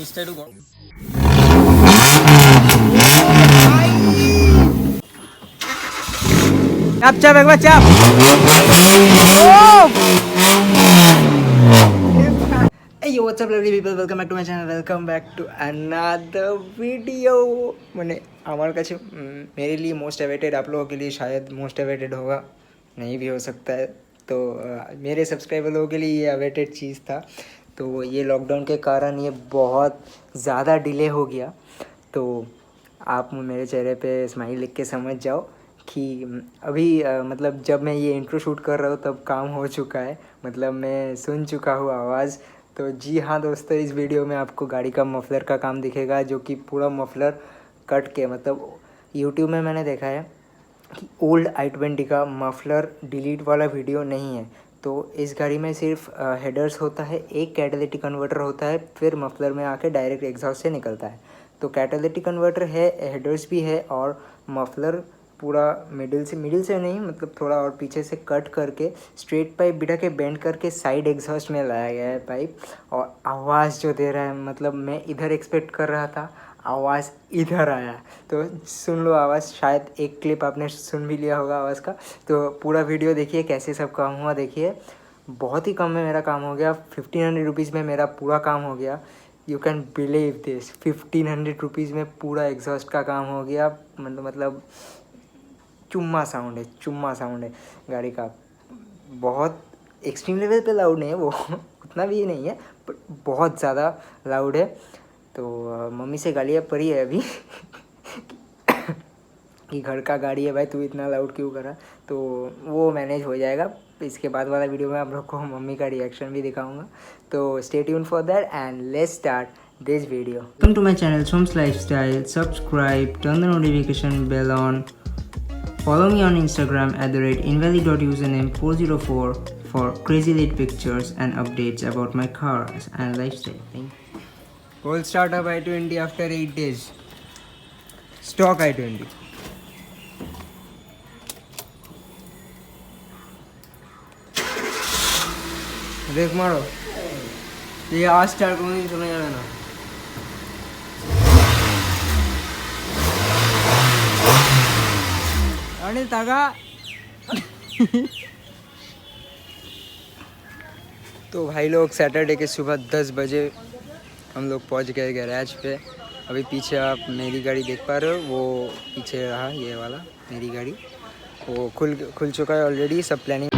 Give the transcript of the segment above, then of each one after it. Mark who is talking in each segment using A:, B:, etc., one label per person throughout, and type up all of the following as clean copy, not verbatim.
A: Instead of
B: চাপ চাপ একবার চাপ Hey yo, what's up lovely people, welcome back to my channel, welcome back to another video। मैंने हमारे काছে मेरे लिए मोस्ट अवेटेड, आप लोगों के लिए शायद मोस्ट अवेटेड होगा, नहीं भी हो सकता है। तो मेरे सब्सक्राइबर लोगों के लिए ये अवेटेड चीज़ था। तो ये लॉकडाउन के कारण ये बहुत ज़्यादा डिले हो गया। तो आप मेरे चेहरे पे स्माइल लिख के समझ जाओ कि अभी मतलब जब मैं ये इंट्रो शूट कर रहा हूँ तब काम हो चुका है, मतलब मैं सुन चुका हूँ आवाज़। तो जी हाँ दोस्तों, इस वीडियो में आपको गाड़ी का मफलर का काम दिखेगा, जो कि पूरा मफलर कट के, मतलब यूट्यूब में मैंने देखा है कि ओल्ड i20 का मफलर डिलीट वाला वीडियो नहीं है। तो इस गाड़ी में सिर्फ हेडर्स होता है, एक कैटालिटिक कन्वर्टर होता है, फिर मफलर में आके डायरेक्ट एग्जॉस्ट से निकलता है। तो कैटालिटिक कन्वर्टर है, हेडर्स भी है, और मफलर पूरा मिडिल से नहीं, मतलब थोड़ा और पीछे से कट करके स्ट्रेट पाइप बिठा के बेंड करके साइड एग्जॉस्ट में लाया गया है पाइप। और आवाज़ जो दे रहा है, मतलब मैं इधर एक्सपेक्ट कर रहा था, आवाज़ इधर आया। तो सुन लो आवाज़, शायद एक क्लिप आपने सुन भी लिया होगा आवाज़ का। तो पूरा वीडियो देखिए कैसे सब काम हुआ, देखिए बहुत ही कम में मेरा काम हो गया। 1500 रुपीज़ में मेरा पूरा काम हो गया। You can believe this, 1500 rupees में पूरा एग्जॉस्ट का काम हो गया। मतलब चुम्मा साउंड है गाड़ी का। बहुत एक्सट्रीम लेवल पे लाउड नहीं है वो उतना भी नहीं है, बट बहुत ज़्यादा लाउड है। तो मम्मी से गालियाँ पड़ी है अभी कि घर का गाड़ी है भाई, तू इतना लाउड क्यों करा। तो वो मैनेज हो जाएगा। इसके बाद वाला वीडियो में आप लोग को मम्मी का रिएक्शन भी दिखाऊंगा। तो stay tune for that and let's start this video. Welcome to my channel Som's Lifestyle. Subscribe, turn the notification bell on. Follow me on Instagram @invalid.username404 for crazy lit pictures and updates about my cars and lifestyle. Thank you. Cold startup i20 after 8 days. Stock i20. देख मारो, ये आज start करूँगी, समझ आ ना। अनिल तागा तो भाई लोग, सैटरडे के सुबह 10 बजे हम लोग पहुंच गए गैराज पे। अभी पीछे आप मेरी गाड़ी देख पा रहे हो, वो पीछे रहा ये वाला मेरी गाड़ी, वो खुल चुका है ऑलरेडी। सब प्लानिंग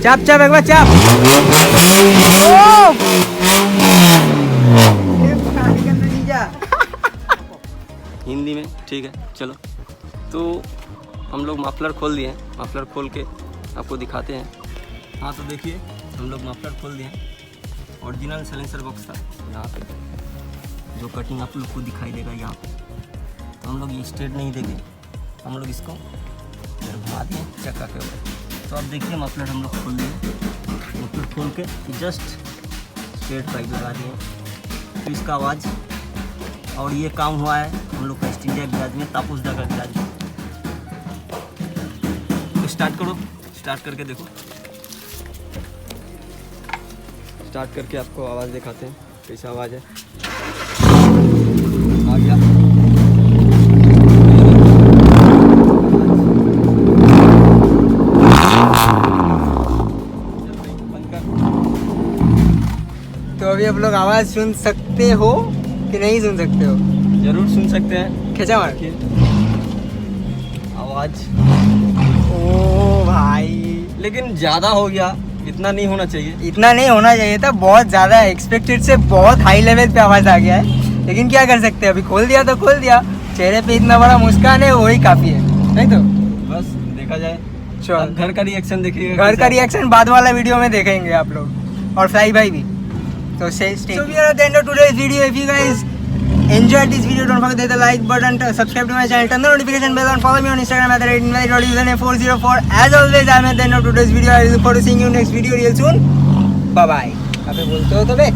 B: चाप चाप एक बार चाप।
A: हिंदी में ठीक है। चलो तो हम लोग मफलर खोल दिए हैं, मफलर खोल के आपको दिखाते हैं। हाँ तो देखिए हम लोग मफलर खोल दिए हैं। ओरिजिनल साइलेंसर बॉक्स था यहाँ पे, जो कटिंग आप लोग को दिखाई देगा यहाँ पे। तो हम लोग ये स्ट्रेट नहीं देंगे, हम लोग इसको घुमा दिए चक्का के ऊपर। तो अब देखिए मफलर हम लोग खोल दिए, मफलर खोल के जस्ट स्ट्रेट पाइप लगा दिए। तो इसका आवाज़ और ये काम हुआ है हम लोग का स्टीडिया गिराज में, तापुसदा का गिराज में। तो स्टार्ट करो, स्टार्ट करके देखो, स्टार्ट करके आपको आवाज़ दिखाते हैं कैसा आवाज़ है। आ गया।
B: तो अभी आप लोग आवाज़ सुन सकते हो कि नहीं सुन सकते हो?
A: जरूर सुन सकते हैं।
B: खींचा मार
A: आवाज़।
B: ओ भाई,
A: लेकिन ज़्यादा हो गया, इतना नहीं होना चाहिए।
B: इतना नहीं होना चाहिए था, बहुत ज़्यादा एक्सपेक्टेड से बहुत हाई लेवल पे आवाज़ आ गया है। लेकिन क्या कर सकते हैं, अभी खोल दिया तो खोल दिया। चेहरे पे इतना बड़ा मुस्कान है, वही काफ़ी है, नहीं तो
A: बस देखा जाए।
B: चल
A: घर का रिएक्शन देखिएगा,
B: घर का रिएक्शन बाद वाला वीडियो में देखेंगे आप लोग, और फ्लाई भाई भी। So we are at the end of today's video. If you guys enjoyed this video, don't forget to hit the like button, subscribe to my channel, turn the notification bell on, follow me on Instagram at @invalid.username404. As always, I'm at the end of today's video. I look forward to seeing you next video real soon. Bye bye. अबे बोलते हो तो बे।